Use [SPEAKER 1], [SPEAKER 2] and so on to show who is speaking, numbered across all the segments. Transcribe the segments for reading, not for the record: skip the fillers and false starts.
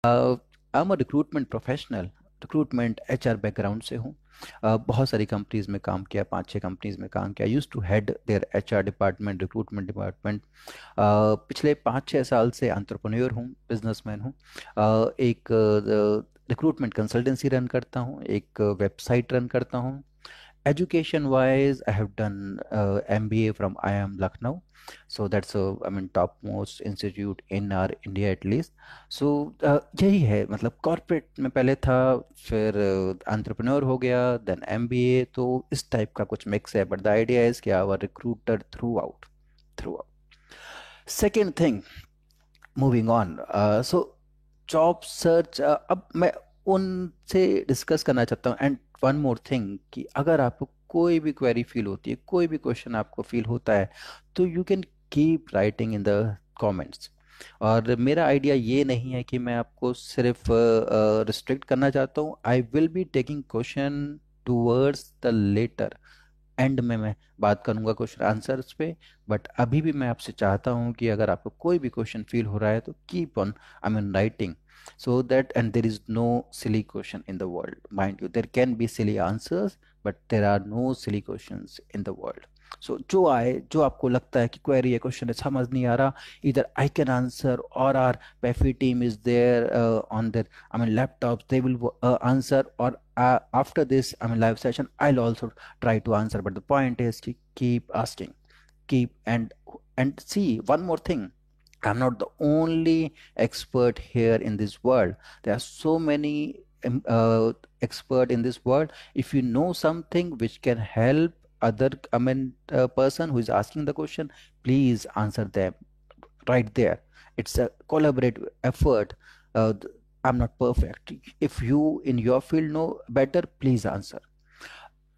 [SPEAKER 1] I am a recruitment professional, recruitment HR background से हूँ। बहुत सारी कंपनीज में काम किया, 5-6 कंपनीज में काम किया। Used to head their HR department, recruitment department. पिछले 5-6 साल से एंटरप्रेन्योर हूँ, बिजनेसमैन हूँ। एक रिक्रूटमेंट कंसल्टेंसी रन करता हूँ, एक वेबसाइट रन करता हूँ। Education wise, I have done MBA from IIM Lucknow, so that's a, I mean, topmost institute in our India at least. So यही है, मतलब कॉर्पोरेट में पहले था, फिर एंटरप्रेन्योर हो गया, देन MBA। तो इस टाइप का कुछ मिक्स है, बट द आइडिया इज कि our recruiter throughout. Second thing, moving on. So job search, अब मैं उनसे डिस्कस करना चाहता हूँ। एंड वन मोर थिंग, कि अगर आपको कोई भी क्वेरी फील होती है, कोई भी क्वेश्चन आपको फील होता है, तो you can keep writing in the comments. और मेरा आइडिया ये नहीं है कि मैं आपको सिर्फ रिस्ट्रिक्ट करना चाहता हूँ। I will be taking question towards the later end में मैं बात करूंगा क्वेश्चन आंसर्स पे। बट अभी भी मैं आपसे चाहता हूं कि अगर आपको कोई भी क्वेश्चन फील हो रहा है, तो keep on, I mean, writing, so that, and there is no silly question in the world. Mind you, there can be silly answers, but there are no silly questions in the world. So जो आए, जो आपको लगता है कि query है, question है, समझ नहीं आ रहा, इधर आई कैन आंसर, और आर पैफी team is there on there, I mean, laptops, they will answer, or after this, I mean, live session, I'll also try to answer. But the point is to keep asking, keep, and see one more thing. I'm not the only expert here in this world. There are so many expert in this world. If you know something which can help other, I mean, person who is asking the question, please answer them right there. It's a collaborative effort. I'm not perfect. If you in your field know better, please answer.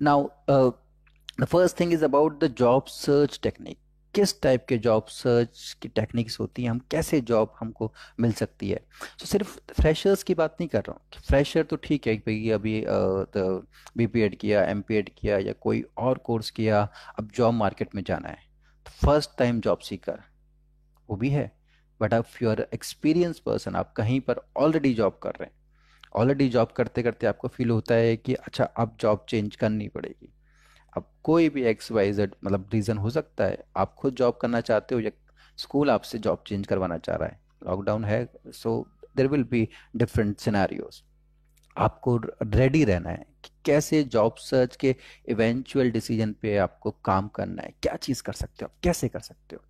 [SPEAKER 1] Now, the first thing is about the job search technique. किस type के job search की techniques होती हैं, हम कैसे job हमको मिल सकती है। तो सिर्फ फ्रेशर्स की बात नहीं कर रहा हूँ। फ्रेशर तो ठीक है भाई, अभी BPEd किया, MPEd किया, या कोई और कोर्स किया, अब जॉब मार्केट में जाना है, तो फर्स्ट टाइम जॉब सीकर वो भी है। बट अब यू एक्सपीरियंस पर्सन, आप कहीं पर ऑलरेडी जॉब कर रहे हैं, ऑलरेडी जॉब करते करते आपको फील होता है कि अच्छा, अब जॉब चेंज करनी पड़ेगी। अब कोई भी XYZ, मतलब रीज़न हो सकता है, आप खुद जॉब करना चाहते हो, या स्कूल आपसे जॉब चेंज करवाना चाह रहा है, लॉकडाउन है, so there will be different scenarios. आपको रेडी रहना है कि कैसे जॉब सर्च के इवेंचुअल डिसीजन पे आपको काम करना है, क्या चीज़ कर सकते हो, कैसे कर सकते हो।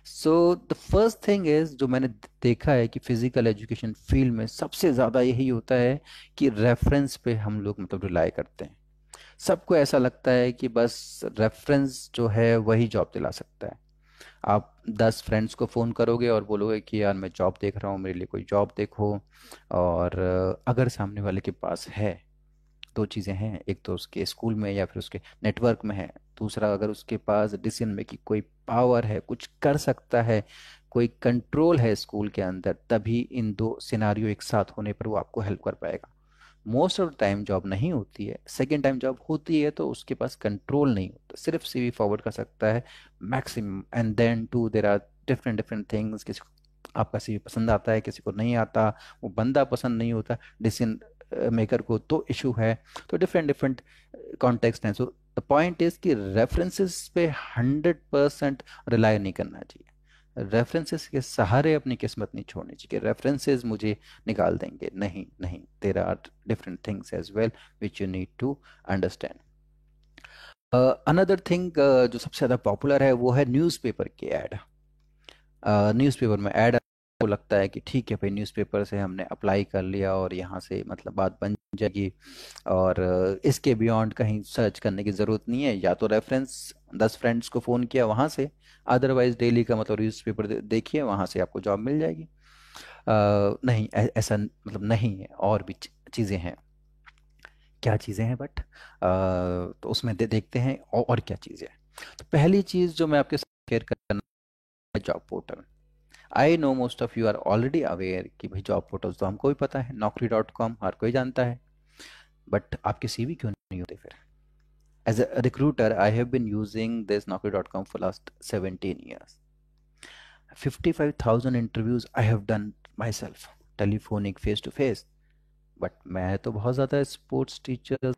[SPEAKER 1] So the first thing is, जो मैंने देखा है कि फिजिकल एजुकेशन फील्ड में सबसे ज़्यादा यही होता है कि रेफरेंस पे हम लोग मतलब रिलाई करते हैं। सबको ऐसा लगता है कि बस रेफरेंस जो है वही जॉब दिला सकता है। आप 10 फ्रेंड्स को फ़ोन करोगे और बोलोगे कि यार मैं जॉब देख रहा हूँ, मेरे लिए कोई जॉब देखो। और अगर सामने वाले के पास है, दो चीज़ें हैं, एक तो उसके स्कूल में या फिर उसके नेटवर्क में है, दूसरा अगर उसके पास डिसीजन मेकिंग कोई पावर है, कुछ कर सकता है, कोई कंट्रोल है स्कूल के अंदर, तभी इन दो सिनारियो एक साथ होने पर वो आपको हेल्प कर पाएगा। Most of the time job नहीं होती है, सेकेंड टाइम जॉब होती है तो उसके पास कंट्रोल नहीं होता, सिर्फ CV फॉरवर्ड कर सकता है maximum. And then to there are different different things, किसी को आपका CV पसंद आता है, किसी को नहीं आता, वो बंदा पसंद नहीं होता, डिसीजन मेकर को तो इशू है। तो डिफरेंट डिफरेंट कॉन्टेक्स्ट हैं। सो द पॉइंट इज कि रेफरेंसेस पे 100% रिलाई नहीं करना चाहिए। रेफरेंसेस के सहारे अपनी किस्मत नहीं छोड़नी चाहिए। रेफरेंसेस मुझे निकाल देंगे, नहीं नहीं, there are different things as well which you need to understand. Another thing जो सबसे ज़्यादा पॉपुलर है वो है न्यूज़पेपर की ऐड। न्यूज़पेपर में ऐड, आपको लगता है कि ठीक है भाई, न्यूज़पेपर से हमने अप्लाई कर लिया और यहाँ से मतलब बात बन जाएगी, और इसके बियॉन्ड कहीं सर्च करने की ज़रूरत नहीं है। या तो रेफरेंस 10 फ्रेंड्स को फ़ोन किया वहाँ से, अदरवाइज डेली का मतलब न्यूज़पेपर देखिए, वहाँ से आपको जॉब मिल जाएगी। नहीं, ऐसा मतलब नहीं है, और भी चीज़ें हैं। क्या चीज़ें हैं, बट तो उसमें देखते हैं और क्या चीज़ें हैं। तो पहली चीज़ जो मैं आपके साथ शेयर करना है, job portal. I know most of you are already aware कि भाई जॉब पोर्टल्स तो हमको भी पता है, Naukri.com हर कोई जानता है, बट आपके CV क्यों नहीं होते फिर। As a recruiter, I have been using this Naukri.com for last 17 years. 55,000 interviews I have done myself. Telephonic, face to face. But मैं तो बहुत ज़्यादा sports teachers,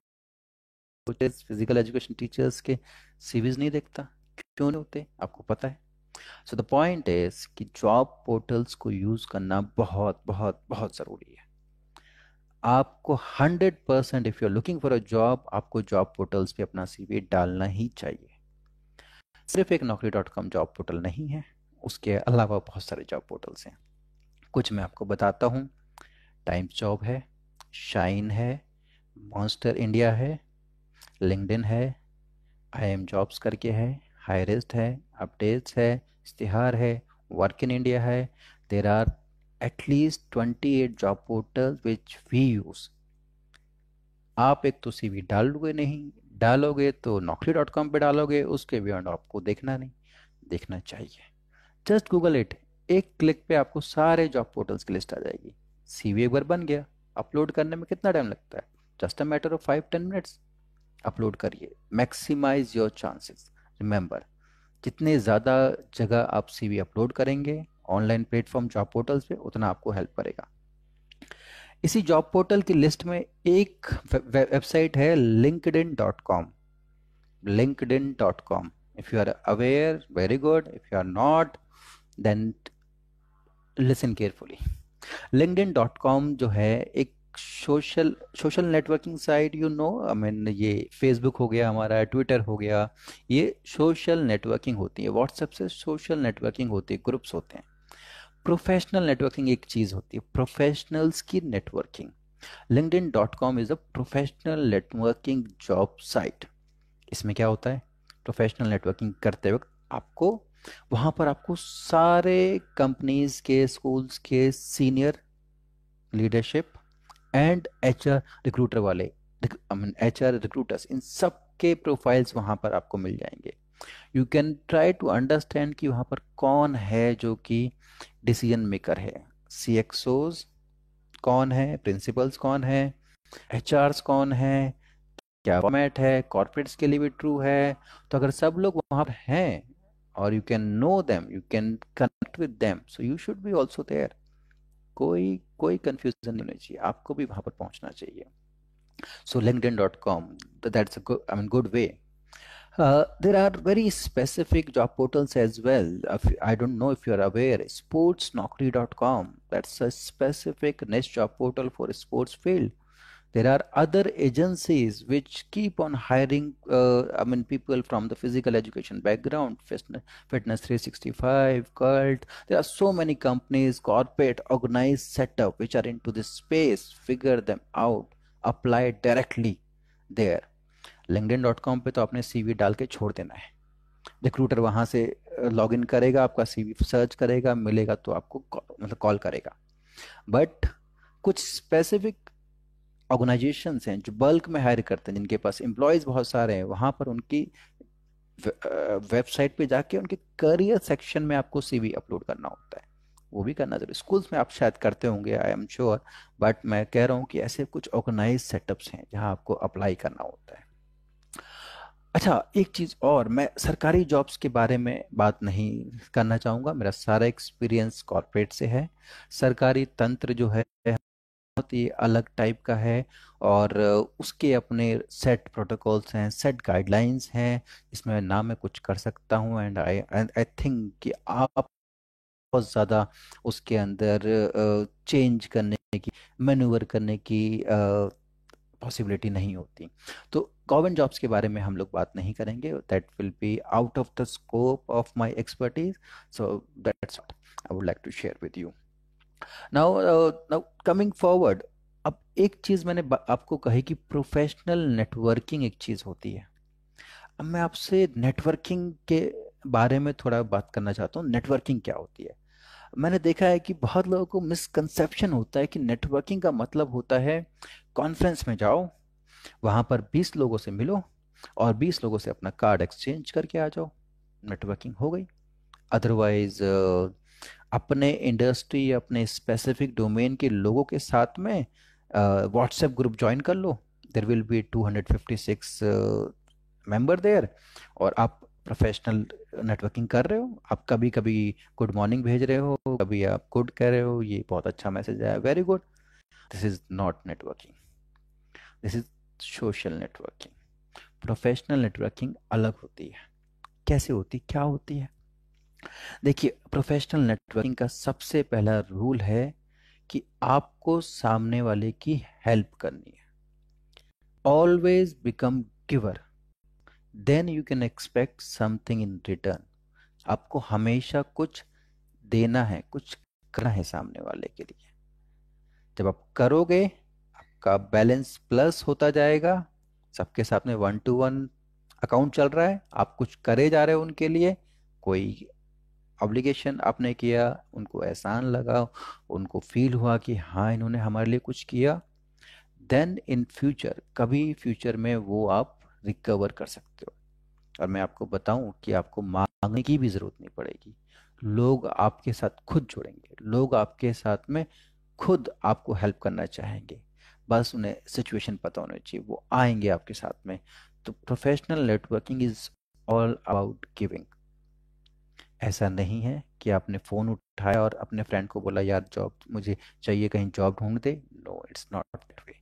[SPEAKER 1] physical education teachers के सीवीज नहीं देखता। क्यों नहीं होते आपको पता है? सो द पॉइंट इज कि जॉब पोर्टल्स को यूज़ करना बहुत बहुत बहुत ज़रूरी है। आपको 100%, if you are looking for a job, आपको जॉब पोर्टल्स पे अपना सीवी डालना ही चाहिए। सिर्फ एक Naukri.com जॉब पोर्टल नहीं है, उसके अलावा बहुत सारे जॉब पोर्टल्स हैं। कुछ मैं आपको बताता हूँ। टाइम्स जॉब है, शाइन है, मॉन्स्टर इंडिया है, लिंक्डइन है, आई एम जॉब्स करके है, हाईरेस्ट है, अपडेट्स है, इश्तिहार है, वर्क इन इंडिया है। देर आर एटलीस्ट 28 job portal which we use. आप एक तो सीवी डालोगे नहीं, डालोगे तो Naukri.com पे डालोगे, उसके बियॉन्ड आपको देखना नहीं, देखना चाहिए। जस्ट गूगल इट, एक क्लिक पे आपको सारे जॉब पोर्टल्स की लिस्ट आ जाएगी। सीवी एक बार बन गया, अपलोड करने में कितना टाइम लगता है? Just a matter of 5-10 minutes. Upload करिए, मैक्सिमाइज योर चांसेस। रिमेंबर, जितने ज़्यादा जगह आप सीवी अपलोड करेंगे ऑनलाइन प्लेटफॉर्म जॉब पोर्टल्स पे, उतना आपको हेल्प करेगा। इसी जॉब पोर्टल की लिस्ट में एक वेबसाइट है linkedin.com। linkedin.com, if you are aware, very good, if you are not, then listen carefully। linkedin.com जो है एक social social networking site, you know, I mean ये फेसबुक हो गया हमारा, ट्विटर हो गया, ये सोशल नेटवर्किंग होती है। व्हाट्सएप से सोशल नेटवर्किंग होती है, ग्रुप्स होते हैं। प्रोफेशनल नेटवर्किंग एक चीज़ होती है, प्रोफेशनल्स की networking. linkedin.com is a professional networking job site. इसमें क्या होता है? प्रोफेशनल नेटवर्किंग करते वक्त आपको वहाँ पर आपको सारे कंपनीज के, स्कूल्स के senior leadership and HR recruiter वाले, आई मीन एचआर रिक्रूटर्स, इन सब के प्रोफाइल्स वहाँ पर आपको मिल जाएंगे। You can try to understand कि वहाँ पर कौन है जो कि डिसीजन मेकर है। CXOs कौन है, प्रिंसिपल्स कौन है, एचआर्स कौन है, क्या फॉर्मेट है, कॉर्पोरेट्स के लिए भी ट्रू है। तो अगर सब लोग वहाँ पर हैं और you can know them, you can connect with them, so you should be also there. कोई कोई कंफ्यूजन नहीं होनी चाहिए, आपको भी वहाँ पर पहुँचना चाहिए। सो linkedin.com, that's a good, I mean, good way. There are very specific job portals as well. I don't know if you are aware, sportsnaukri.com, that's a specific niche job portal for sports field. There are other agencies which keep on hiring, I mean, people from the physical education background, Fitness 365, Cult. There are so many companies, corporate, organized setup which are into this space. Figure them out, apply directly there। linkedin.com पे तो आपने CV डाल के छोड़ देना है। Recruiter वहाँ से लॉग इन करेगा, आपका सीवी सर्च करेगा, मिलेगा तो आपको मतलब कॉल करेगा। बट कुछ स्पेसिफिक ऑर्गेनाइजेशंस हैं जो बल्क में हायर करते हैं, जिनके पास एम्प्लॉयज़ बहुत सारे हैं, वहाँ पर उनकी वेबसाइट पे जाके उनके करियर सेक्शन में आपको सीवी अपलोड करना होता है। वो भी करना जरूरी। स्कूल्स में आप शायद करते होंगे, आई एम श्योर, बट मैं कह रहा हूँ कि ऐसे कुछ ऑर्गेनाइज सेटअप्स हैं जहाँ आपको अप्लाई करना होता है। अच्छा, एक चीज़ और, मैं सरकारी जॉब्स के बारे में बात नहीं करना चाहूँगा, मेरा सारा एक्सपीरियंस कॉर्पोरेट से है। सरकारी तंत्र जो है बहुत ही अलग टाइप का है, और उसके अपने सेट प्रोटोकॉल्स हैं, सेट गाइडलाइंस हैं, इसमें ना मैं कुछ कर सकता हूँ। एंड आई थिंक कि आप बहुत ज़्यादा उसके अंदर चेंज करने की, मैन्यूवर करने की पॉसिबिलिटी नहीं होती। तो गवर्नमेंट जॉब्स के बारे में हम लोग बात नहीं करेंगे, that will be out of the scope of my expertise. So that's what I would like to share with you. Now coming forward, अब एक चीज़ मैंने आपको कही कि प्रोफेशनल नेटवर्किंग एक चीज़ होती है। अब मैं आपसे नेटवर्किंग के बारे में थोड़ा बात करना चाहता हूँ। नेटवर्किंग क्या होती है? मैंने देखा है कि बहुत लोगों को मिसकंसेप्शन होता है कि नेटवर्किंग का मतलब होता है कॉन्फ्रेंस में जाओ, वहाँ पर 20 लोगों से मिलो और 20 लोगों से अपना कार्ड एक्सचेंज करके आ जाओ, नेटवर्किंग हो गई। अदरवाइज अपने इंडस्ट्री, अपने स्पेसिफिक डोमेन के लोगों के साथ में व्हाट्सएप ग्रुप ज्वाइन कर लो, there will be 256 member there, और आप प्रोफेशनल नेटवर्किंग कर रहे हो, आप कभी कभी गुड मॉर्निंग भेज रहे हो, कभी आप गुड कह रहे हो, ये बहुत अच्छा मैसेज आया, very good, this is not networking, this is social networking. Professional networking अलग होती है। कैसे होती, क्या होती है? देखिए, प्रोफेशनल नेटवर्किंग का सबसे पहला रूल है कि आपको सामने वाले की हेल्प करनी है। Always become giver, then you can expect something in return. आपको हमेशा कुछ देना है, कुछ करना है सामने वाले के लिए। जब आप करोगे, आपका बैलेंस प्लस होता जाएगा, सबके साथ में 1-to-1 अकाउंट चल रहा है, आप कुछ करे जा रहे हो उनके लिए, कोई ऑब्लिगेशन आपने किया, उनको एहसान लगा, उनको फील हुआ कि हाँ इन्होंने हमारे लिए कुछ किया, देन इन फ्यूचर, कभी फ्यूचर में वो आप रिकवर कर सकते हो। और मैं आपको बताऊं कि आपको मांगने की भी जरूरत नहीं पड़ेगी, लोग आपके साथ खुद जुड़ेंगे, लोग आपके साथ में खुद आपको हेल्प करना चाहेंगे, बस उन्हें सिचुएशन पता होनी चाहिए, वो आएंगे आपके साथ में। तो professional networking is all about giving. ऐसा नहीं है कि आपने फ़ोन उठाया और अपने फ्रेंड को बोला यार जॉब मुझे चाहिए, कहीं जॉब ढूंढ दे, no it's not that way.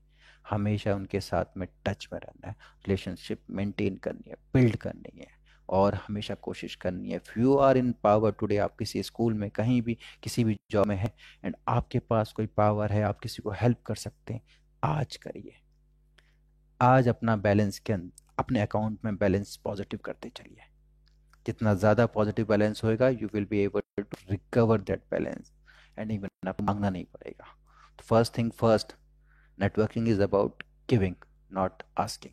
[SPEAKER 1] हमेशा उनके साथ में टच में रहना है, रिलेशनशिप मेंटेन करनी है, बिल्ड करनी है, और हमेशा कोशिश करनी है। If you are in power today, आप किसी स्कूल में, कहीं भी, किसी भी जॉब में है, एंड आपके पास कोई पावर है, आप किसी को हेल्प कर सकते हैं, आज करिए। आज अपना बैलेंस के अपने अकाउंट में बैलेंस पॉजिटिव करते चलिए। जितना ज़्यादा पॉजिटिव बैलेंस होएगा, you will be able to recover that balance, and even आपको मांगना नहीं पड़ेगा। तो first thing first, networking is about giving, not asking.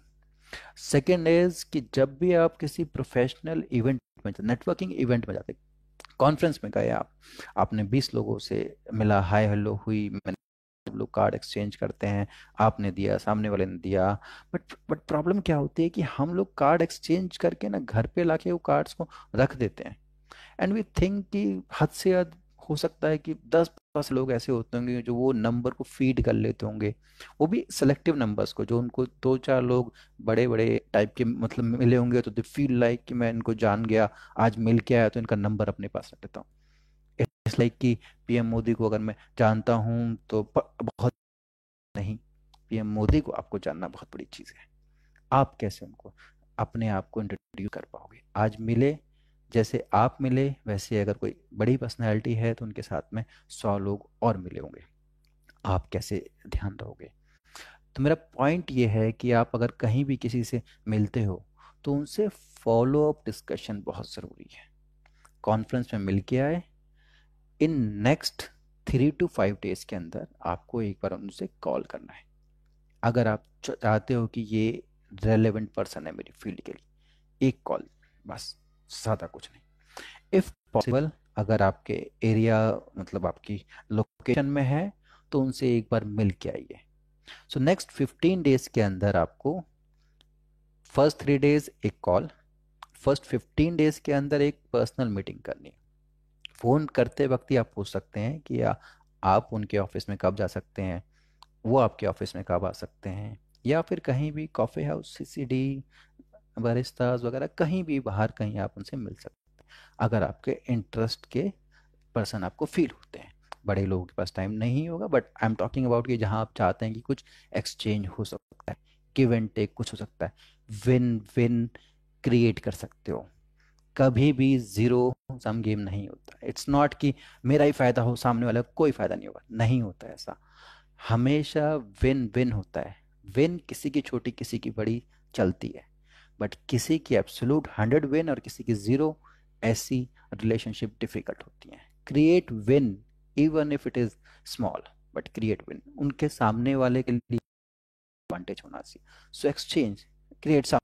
[SPEAKER 1] Second is कि जब भी आप किसी प्रोफेशनल इवेंट में, नेटवर्किंग इवेंट में जाते, कॉन्फ्रेंस में गए आप, आपने 20 लोगों से मिला, हाय हेलो हुई, मैंने, सब लोग कार्ड एक्सचेंज करते हैं, आपने दिया, सामने वाले ने दिया, बट प्रॉब्लम क्या होती है कि हम लोग कार्ड एक्सचेंज करके ना घर पे लाके वो कार्ड्स को रख देते हैं, एंड वी थिंक कि हद से हद हो सकता है कि 10-15 लोग ऐसे होते होंगे जो वो नंबर को फीड कर लेते होंगे, वो भी सिलेक्टिव नंबर्स को, जो उनको 2-4 लोग बड़े बड़े टाइप के मतलब मिले होंगे, तो दे फील लाइक कि मैं इनको जान गया, आज मिल के आया तो इनका नंबर अपने पास रख लेता हूँ। इट्स लाइक कि पीएम मोदी को अगर मैं जानता हूँ तो बहुत नहीं, पीएम मोदी को आपको जानना बहुत बड़ी चीज़ है। आप कैसे उनको अपने आप को इंट्रोड्यूस कर पाओगे? आज मिले, जैसे आप मिले वैसे अगर कोई बड़ी पर्सनैलिटी है तो उनके साथ में 100 लोग और मिले होंगे, आप कैसे ध्यान रहोगे? तो मेरा पॉइंट ये है कि आप अगर कहीं भी किसी से मिलते हो तो उनसे फॉलो अप डिस्कशन बहुत ज़रूरी है। कॉन्फ्रेंस में मिल के आए, इन नेक्स्ट 3 to 5 डेज के अंदर आपको एक बार उनसे कॉल करना है, अगर आप चाहते हो कि ये रेलेवेंट पर्सन है मेरी फील्ड के लिए। एक कॉल बस, ज़्यादा कुछ नहीं। इफ़ पॉसिबल, अगर आपके एरिया मतलब आपकी लोकेशन में है तो उनसे एक बार मिल के आइए। सो नेक्स्ट 15 डेज के अंदर आपको फर्स्ट 3 डेज एक कॉल, फर्स्ट 15 डेज के अंदर एक पर्सनल मीटिंग करनी है। फ़ोन करते वक्त ही आप पूछ सकते हैं कि आप उनके ऑफिस में कब जा सकते हैं, वो आपके ऑफिस में कब आ सकते हैं, या फिर कहीं भी कॉफ़ी हाउस, सीसीडी, बारिस्ताज वगैरह, कहीं भी बाहर कहीं आप उनसे मिल सकते हैं, अगर आपके इंटरेस्ट के पर्सन आपको फील होते हैं। बड़े लोगों के पास टाइम नहीं होगा, but I am talking about कि जहाँ आप चाहते हैं कि कुछ एक्सचेंज हो सकता है, गिव एंड टेक कुछ हो सकता है, विन विन क्रिएट कर सकते हो। कभी भी जीरो सम गेम नहीं होता। इट्स नॉट कि मेरा ही फायदा हो, सामने वाला को कोई फायदा नहीं होगा, नहीं होता ऐसा। हमेशा विन विन होता है। विन किसी की छोटी किसी की बड़ी चलती है, बट किसी की एब्सोल्यूट 100 विन और किसी की जीरो, ऐसी रिलेशनशिप डिफिकल्ट होती हैं। Create win even if it is small, but create win, उनके सामने वाले के लिए एडवांटेज होना चाहिए। So exchange, create